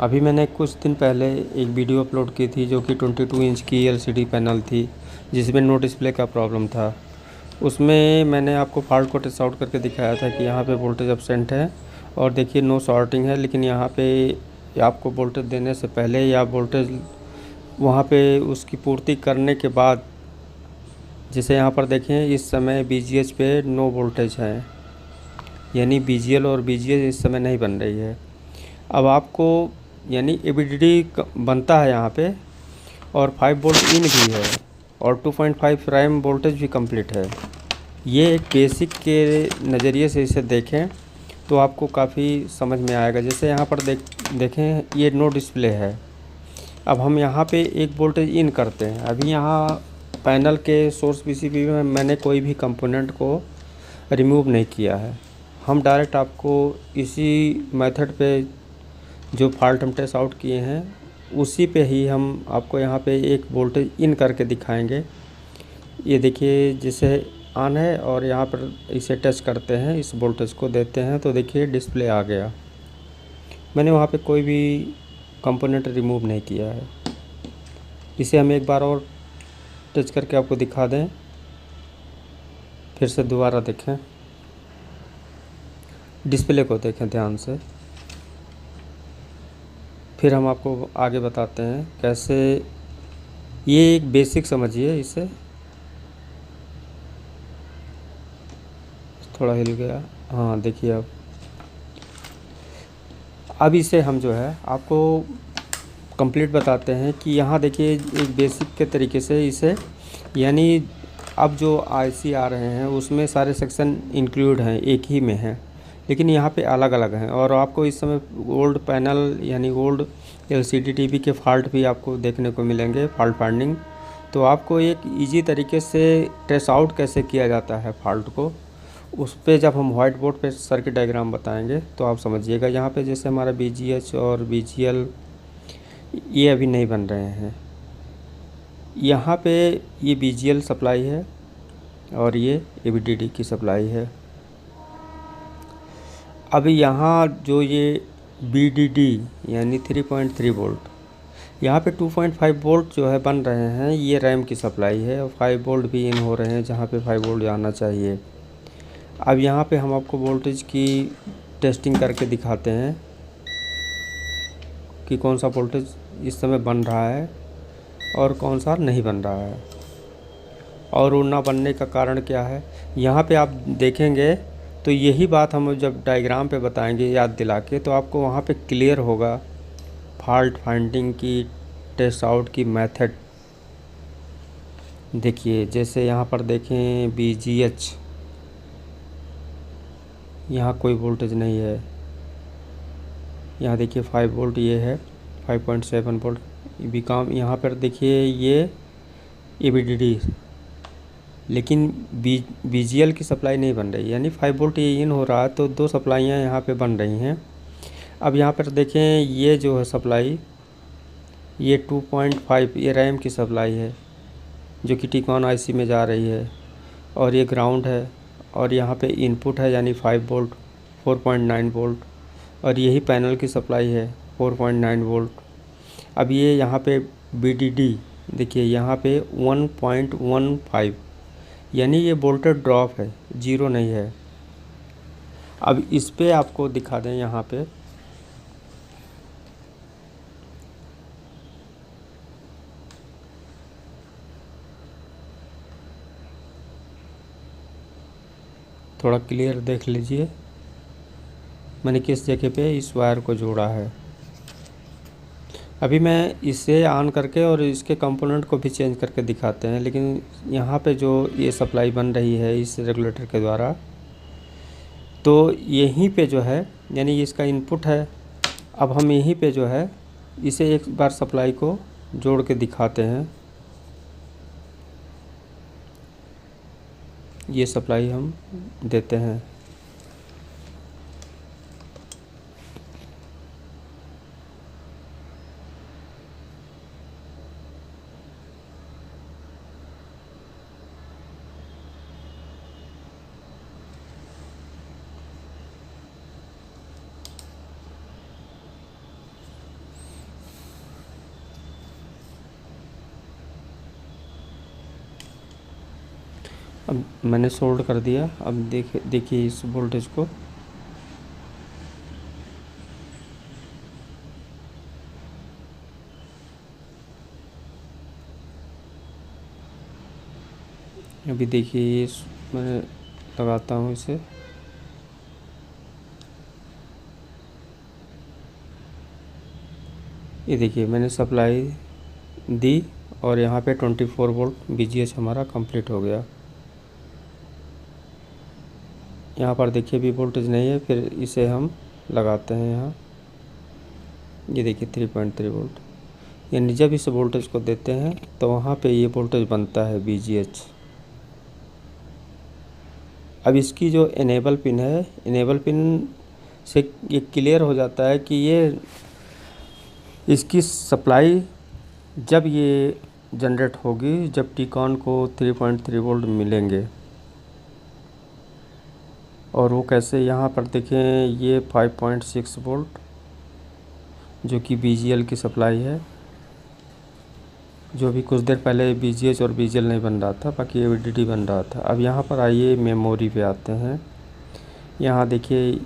अभी मैंने कुछ दिन पहले एक वीडियो अपलोड की थी जो कि 22 इंच की एलसीडी पैनल थी जिसमें नो डिस्प्ले का प्रॉब्लम था। उसमें मैंने आपको फॉल्ट को टेस्ट आउट करके दिखाया था कि यहाँ पे वोल्टेज एब्सेंट है और देखिए नो शॉर्टिंग है, लेकिन यहाँ पे आपको वोल्टेज देने से पहले या वोल्टेज वहाँ पे उसकी पूर्ति करने के बाद, जैसे यहाँ पर देखें इस समय बीजीएच पे नो वोल्टेज है, यानी बीजीएल और बीजीएच इस समय नहीं बन रही है। अब आपको यानी एबीडीडी बनता है यहाँ पे और 5 वोल्ट इन भी है और 2.5 रैम वोल्टेज भी कंप्लीट है। ये एक बेसिक के नज़रिए से इसे देखें तो आपको काफ़ी समझ में आएगा। जैसे यहाँ पर देखें ये नो डिस्प्ले है। अब हम यहाँ पे एक वोल्टेज इन करते हैं। अभी यहाँ पैनल के सोर्स पीसीबी में मैंने कोई भी कंपोनेंट को रिमूव नहीं किया है। हम डायरेक्ट आपको इसी मेथड पे जो फॉल्ट हम टेस्ट आउट किए हैं उसी पे ही हम आपको यहाँ पे एक वोल्टेज इन करके दिखाएंगे। ये देखिए जैसे ऑन है और यहाँ पर इसे टच करते हैं, इस वोल्टेज को देते हैं तो देखिए डिस्प्ले आ गया। मैंने वहाँ पे कोई भी कंपोनेंट रिमूव नहीं किया है। इसे हम एक बार और टच करके आपको दिखा दें, फिर से दोबारा देखें, डिस्प्ले को देखें ध्यान से, फिर हम आपको आगे बताते हैं कैसे। ये एक बेसिक समझिए, इसे थोड़ा हिल गया, हाँ देखिए अब इसे हम जो है आपको कंप्लीट बताते हैं कि यहाँ देखिए एक बेसिक के तरीके से इसे, यानी अब जो आईसी आ रहे हैं उसमें सारे सेक्शन इंक्लूड हैं, एक ही में हैं, लेकिन यहाँ पे अलग अलग हैं। और आपको इस समय ओल्ड पैनल यानी ओल्ड एलसीडी टीवी के फॉल्ट भी आपको देखने को मिलेंगे, फॉल्ट फाइंडिंग। तो आपको एक इजी तरीके से ट्रेस आउट कैसे किया जाता है फॉल्ट को, उस पे जब हम वाइट बोर्ड पे सर्किट डायग्राम बताएंगे तो आप समझिएगा। यहाँ पे जैसे हमारा बीजीएच और बीजीएल ये अभी नहीं बन रहे हैं। यहाँ पे ये बीजीएल सप्लाई है और ये एबीडीडी की सप्लाई है। अभी यहाँ जो ये बीडीडी यानी 3.3 वोल्ट, यहाँ पे 2.5 वोल्ट जो है बन रहे हैं, ये रैम की सप्लाई है और 5 वोल्ट भी इन हो रहे हैं जहाँ पे 5 वोल्ट जाना चाहिए। अब यहाँ पे हम आपको वोल्टेज की टेस्टिंग करके दिखाते हैं कि कौन सा वोल्टेज इस समय बन रहा है और कौन सा नहीं बन रहा है और वो ना बनने का कारण क्या है। यहाँ पे आप देखेंगे तो यही बात हम जब डायग्राम पे बताएंगे याद दिला के, तो आपको वहाँ पे क्लियर होगा फॉल्ट फाइंडिंग की, टेस्ट आउट की मेथड। देखिए जैसे यहाँ पर देखें बीजीएच, यहाँ कोई वोल्टेज नहीं है। यहाँ देखिए 5 वोल्ट ये है, 5.7 वोल्ट भी काम। यहाँ पर देखिए ये एबीडीडी, लेकिन बीजीएल की सप्लाई नहीं बन रही, यानी 5 वोल्ट ये इन हो रहा है तो दो सप्लाइयाँ यहाँ पे बन रही हैं। अब यहाँ पर देखें ये जो है सप्लाई, ये 2.5 ये रैम की सप्लाई है जो कि टिकॉन आईसी में जा रही है और ये ग्राउंड है और यहाँ पे इनपुट है यानी 5 वोल्ट 4.9 वोल्ट और यही पैनल की सप्लाई है 4.9 वोल्ट। अब ये यहाँ पे बीडीडी देखिए यहाँ पे 1.15, यानी ये वोल्टेज ड्रॉप है, जीरो नहीं है। अब इस पे आपको दिखा दें, यहाँ पे थोड़ा क्लियर देख लीजिए मैंने किस जगह पे इस वायर को जोड़ा है। अभी मैं इसे ऑन करके और इसके कंपोनेंट को भी चेंज करके दिखाते हैं, लेकिन यहाँ पे जो ये सप्लाई बन रही है इस रेगुलेटर के द्वारा, तो यहीं पे जो है यानी इसका इनपुट है। अब हम यहीं पे जो है इसे एक बार सप्लाई को जोड़ के दिखाते हैं। ये सप्लाई हम देते हैं। अब मैंने सोल्ड कर दिया। अब देखिए इस वोल्टेज को, अभी देखिए मैं लगाता हूँ इसे। ये देखिए मैंने सप्लाई दी और यहाँ पे 24 वोल्ट VGH हमारा कंप्लीट हो गया। यहाँ पर देखिए भी वोल्टेज नहीं है, फिर इसे हम लगाते हैं यहाँ। ये देखिए 3.3 वोल्ट, यानी जब इस वोल्टेज को देते हैं तो वहाँ पे ये वोल्टेज बनता है VGH। अब इसकी जो इनेबल पिन है, इनेबल पिन से ये क्लियर हो जाता है कि ये इसकी सप्लाई जब ये जनरेट होगी, जब टिकॉन को 3.3 वोल्ट मिलेंगे। और वो कैसे, यहाँ पर देखें ये 5.6 वोल्ट जो कि BGL की सप्लाई है, जो भी कुछ देर पहले BGH और BGL नहीं बन रहा था, बाकी VDD बन रहा था। अब यहाँ पर आइए मेमोरी पे आते हैं। यहाँ देखिए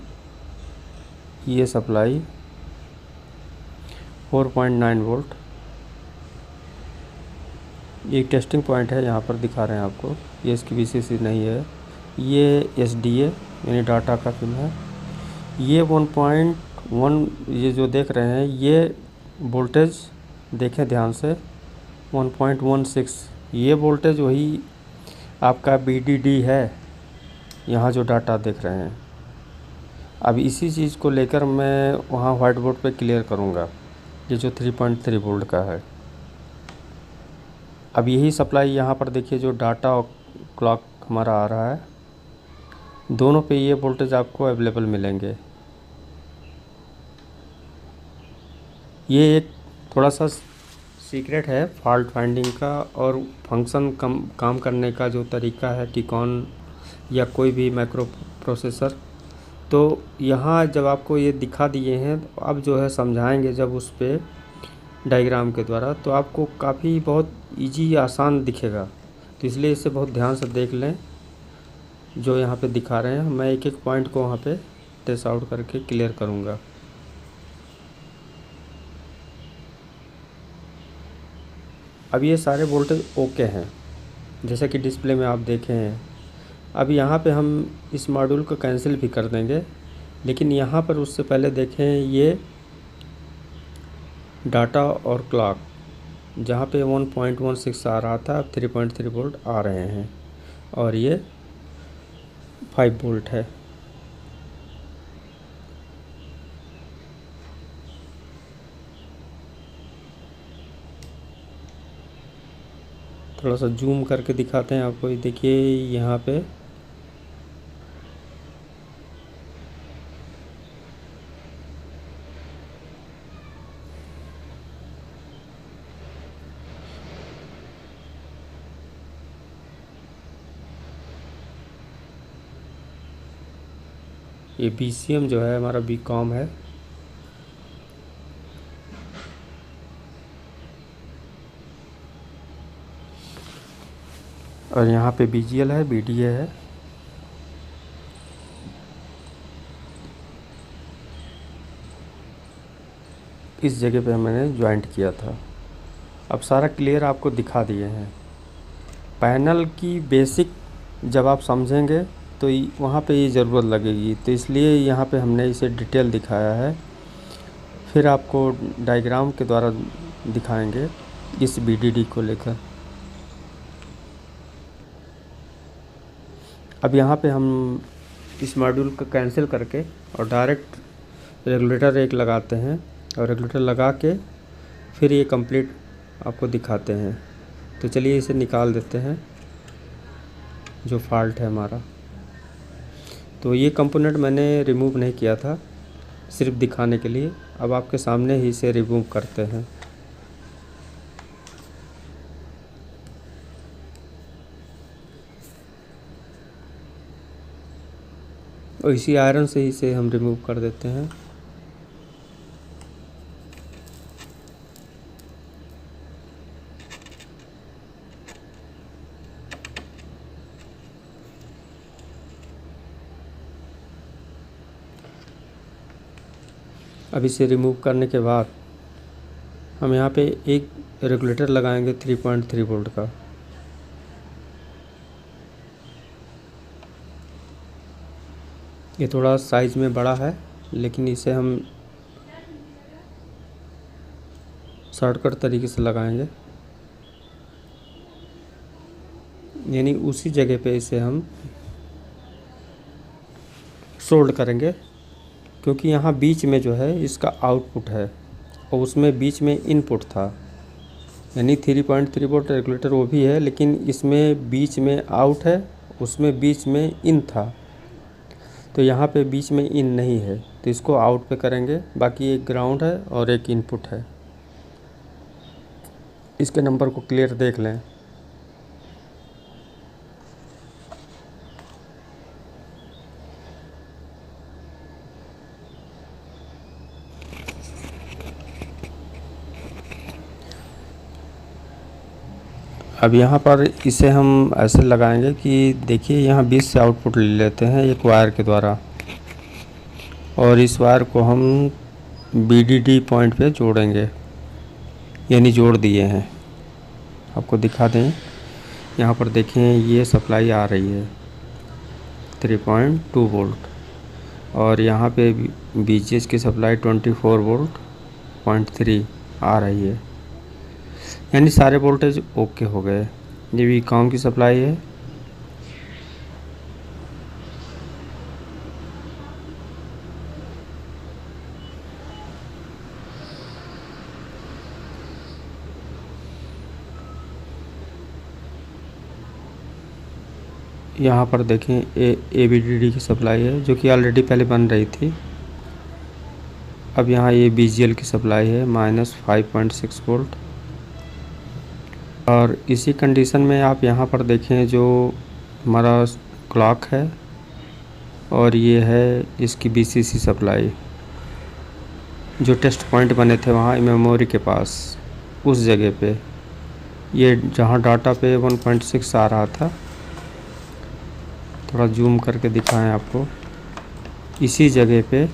ये सप्लाई 4.9 वोल्ट, ये टेस्टिंग पॉइंट है, यहाँ पर दिखा रहे हैं आपको। ये इसकी VCC नहीं है, ये SDA यानी डाटा का पिन है। ये 1.1, ये जो देख रहे हैं ये वोल्टेज देखें ध्यान से, 1.16, ये वोल्टेज वही आपका VDD है, यहाँ जो डाटा देख रहे हैं। अब इसी चीज़ को लेकर मैं वहाँ व्हाइट बोर्ड पे क्लियर करूँगा, ये जो 3.3 वोल्ट का है। अब यही सप्लाई यहाँ पर देखिए जो डाटा और क्लॉक हमारा आ रहा है, दोनों पे ये वोल्टेज आपको अवेलेबल मिलेंगे। ये एक थोड़ा सा सीक्रेट है फॉल्ट फाइंडिंग का और फंक्शन काम करने का जो तरीका है टिकॉन या कोई भी माइक्रो प्रोसेसर। तो यहाँ जब आपको ये दिखा दिए हैं तो अब जो है समझाएंगे जब उस पर डायग्राम के द्वारा, तो आपको काफ़ी बहुत इजी आसान दिखेगा। तो इसलिए इसे बहुत ध्यान से देख लें जो यहाँ पे दिखा रहे हैं। मैं एक एक पॉइंट को वहाँ पे ट्रेस आउट करके क्लियर करूँगा। अब ये सारे वोल्टेज ओके हैं जैसा कि डिस्प्ले में आप देखे हैं। अब यहाँ पे हम इस मॉड्यूल को कैंसिल भी कर देंगे, लेकिन यहाँ पर उससे पहले देखें ये डाटा और क्लॉक, जहाँ पे 1.16 आ रहा था अब 3.3 वोल्ट आ रहे हैं और ये 5 वोल्ट है। थोड़ा सा जूम करके दिखाते हैं आपको। देखिए यहाँ पे ये BCM जो है हमारा BCOM है। और यहाँ पे BGL है, BDA है। इस जगह पे मैंने ज्वाइंट किया था। अब सारा क्लियर आपको दिखा दिए हैं। पैनल की बेसिक जब आप समझेंगे तो वहाँ पे ये ज़रूरत लगेगी, तो इसलिए यहाँ पे हमने इसे डिटेल दिखाया है। फिर आपको डायग्राम के द्वारा दिखाएंगे इस VDD को लेकर। अब यहाँ पे हम इस मॉड्यूल को कैंसिल करके और डायरेक्ट रेगुलेटर एक लगाते हैं और रेगुलेटर लगा के फिर ये कंप्लीट आपको दिखाते हैं। तो चलिए इसे निकाल देते हैं जो फॉल्ट है हमारा। तो ये कंपोनेंट मैंने रिमूव नहीं किया था, सिर्फ दिखाने के लिए। अब आपके सामने ही इसे रिमूव करते हैं। और इसी आयरन से इसे हम रिमूव कर देते हैं। अब इसे रिमूव करने के बाद हम यहाँ पे एक रेगुलेटर लगाएंगे 3.3 वोल्ट का। ये थोड़ा साइज़ में बड़ा है, लेकिन इसे हम शॉर्टकट तरीके से लगाएंगे, यानी उसी जगह पे इसे हम सोल्ड करेंगे, क्योंकि यहाँ बीच में जो है इसका आउटपुट है और उसमें बीच में इनपुट था, यानी 3.3 वोल्ट रेगुलेटर वो भी है, लेकिन इसमें बीच में आउट है, उसमें बीच में इन था। तो यहाँ पे बीच में इन नहीं है, तो इसको आउट पे करेंगे। बाकी एक ग्राउंड है और एक इनपुट है। इसके नंबर को क्लियर देख लें। अब यहाँ पर इसे हम ऐसे लगाएंगे कि देखिए यहाँ 20 से आउटपुट ले लेते हैं एक वायर के द्वारा, और इस वायर को हम BDD पॉइंट पे जोड़ेंगे, यानी जोड़ दिए हैं। आपको दिखा दें, यहाँ पर देखें ये सप्लाई आ रही है 3.2 वोल्ट, और यहाँ पे BGH की सप्लाई 24 वोल्ट 0.3 आ रही है, यानी सारे वोल्टेज ओके हो गए। ये Vcom की सप्लाई है। यहाँ पर देखें ABDD की सप्लाई है, जो कि ऑलरेडी पहले बन रही थी। अब यहाँ ये BGL की सप्लाई है -5.6 वोल्ट, और इसी कंडीशन में आप यहाँ पर देखें जो हमारा क्लॉक है, और ये है इसकी BCC सप्लाई, जो टेस्ट पॉइंट बने थे वहाँ मेमोरी के पास, उस जगह पे, ये जहाँ डाटा पे 1.6 आ रहा था। थोड़ा जूम करके दिखाएं आपको, इसी जगह पे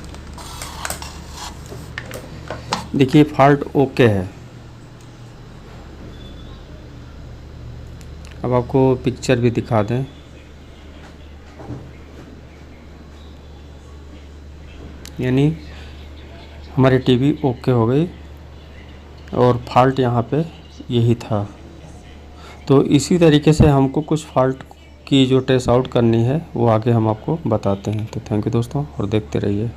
देखिए फॉल्ट ओके है। अब आपको पिक्चर भी दिखा दें, यानी हमारी टीवी ओके हो गई, और फॉल्ट यहाँ पे यही था। तो इसी तरीके से हमको कुछ फॉल्ट की जो टेस्ट आउट करनी है वो आगे हम आपको बताते हैं। तो थैंक यू दोस्तों, और देखते रहिए।